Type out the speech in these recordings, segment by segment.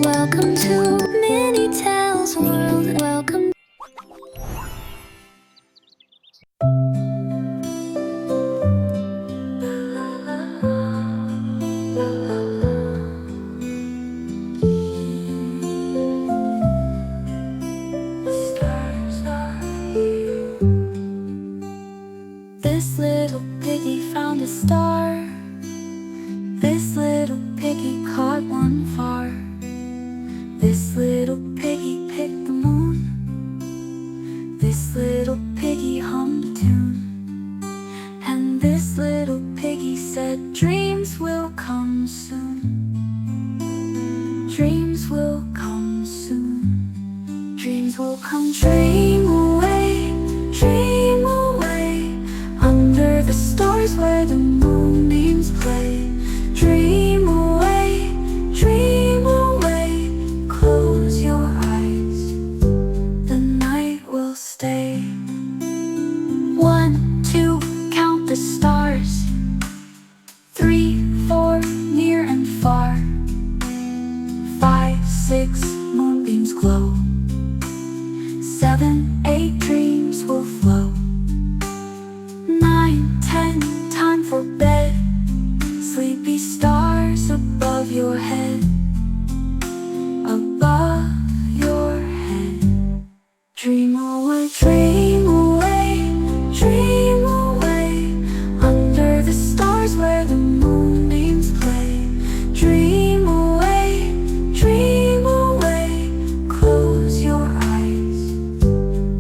Welcome to MiniTales World. Welcome. This little piggy found a star. This little piggy caught one far. This little piggy picked the moon. This little piggy hummed a tune. And this little piggy said, dreams will come soon. Dreams will come soon. Dreams will come. Dream away, dream away, under the stars where the moonbeams play. Dream away, dream away, close your eyes, the night will stay. 1, 2, count the stars. 3, 4, near and far. 5, 6, moonbeams glow. 7, 8, dreams will flow. 9, 10, time for bed. Sleepy stars above your head. Above your head. Dream away, dream away, dream away, under the stars where the moonbeams play. Dream away, close your eyes,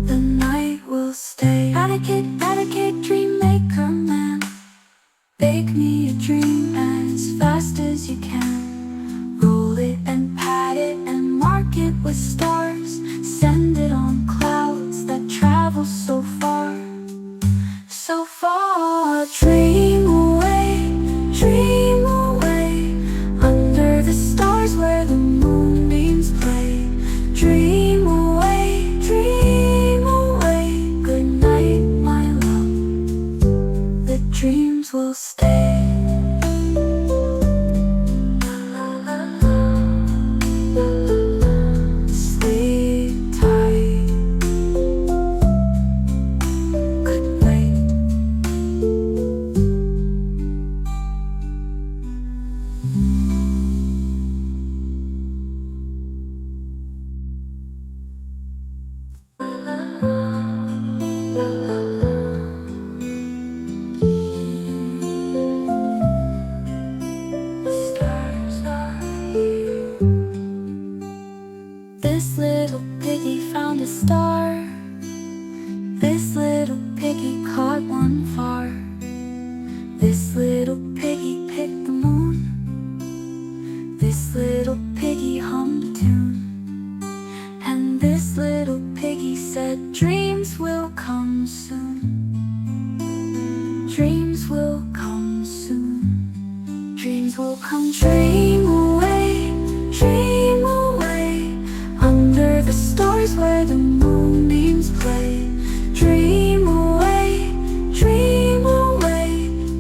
the night will stay. Paddle-kit, dream maker man, bake me a dream as fast as you can. Roll it and pat it and mark it with stars. Send it on clouds that travel so far, so far. Dream away, under the stars where the moonbeams play. Dream away, good night, my love, the dreams will stay. Sleep tight, good night. Stars are here. This little piggy found a star. This little piggy caught one far. This little piggy picked the moon. This little piggy hummed a tune. And this little piggy said, dreams will come soon. Dreams will come soon. Dreams will come. Dream away, under the stars where the moonbeams play. Dream away,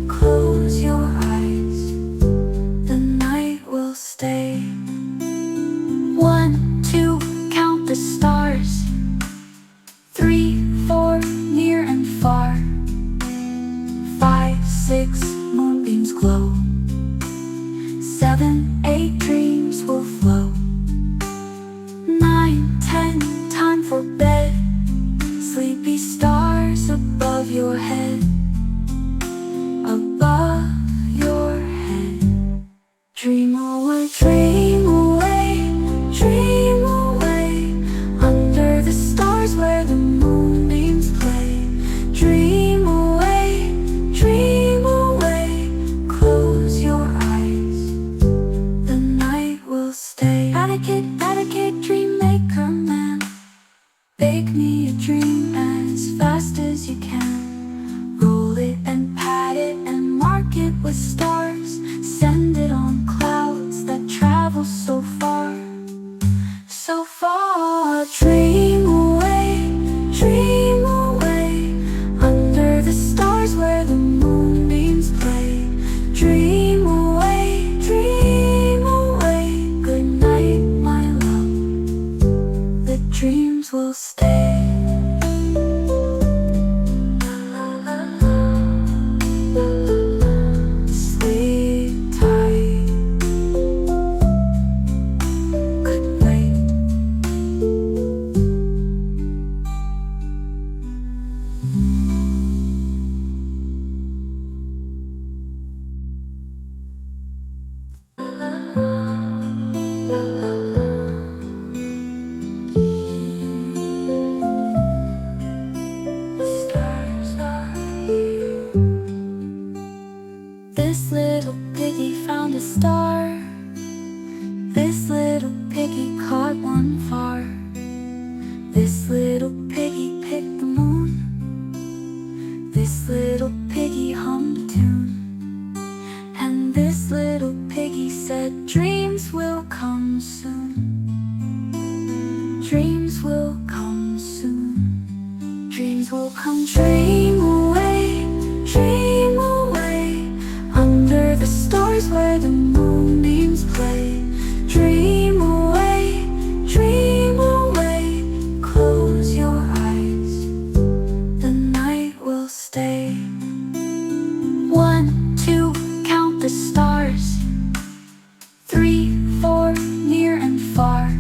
close your eyes, the night will stay. 1, 2, count the stars. 3, 4, near and far. 5, 6, moonbeams glow. 7, 8, dreams will flow. 9, 10, time for bed. Sleepy stars above your head. Above your head. Dream away, under the stars where the moonbeams play. Dream away, close your eyes, the night will stay. Paddle-kit, dream maker man, bake me a dream as fast as you can. Roll it and pat it and mark it with stars. Send it on clouds that travel so will stay. Sleep tight. Good night. Stars are here. This little piggy found a star. This little piggy caught one far. This little piggy picked the moon. This little piggy hummed a tune. And this little piggy said, dreams will come soon. Dreams will come soon. Dreams will come. Dream away, under the stars where the moonbeams play. Dream away, close your eyes, the night will stay. 1, 2, count the stars. 3, 4, near and far.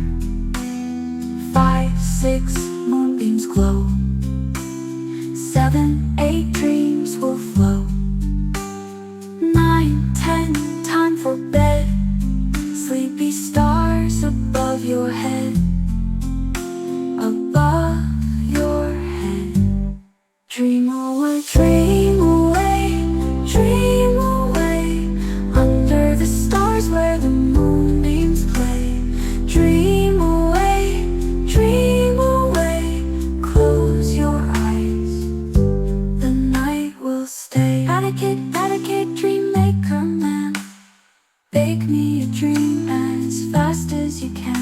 5, 6, moonbeams glow. 7, 8, dreams will flow. 9, 10, time for bed. Sleepy stars above your head. Above your head. Dream away, under the stars where the moonbeams play. Dream away, close your eyes, the night will stay. Pat-a-kid, dream maker man, bake me a dream as fast as you can.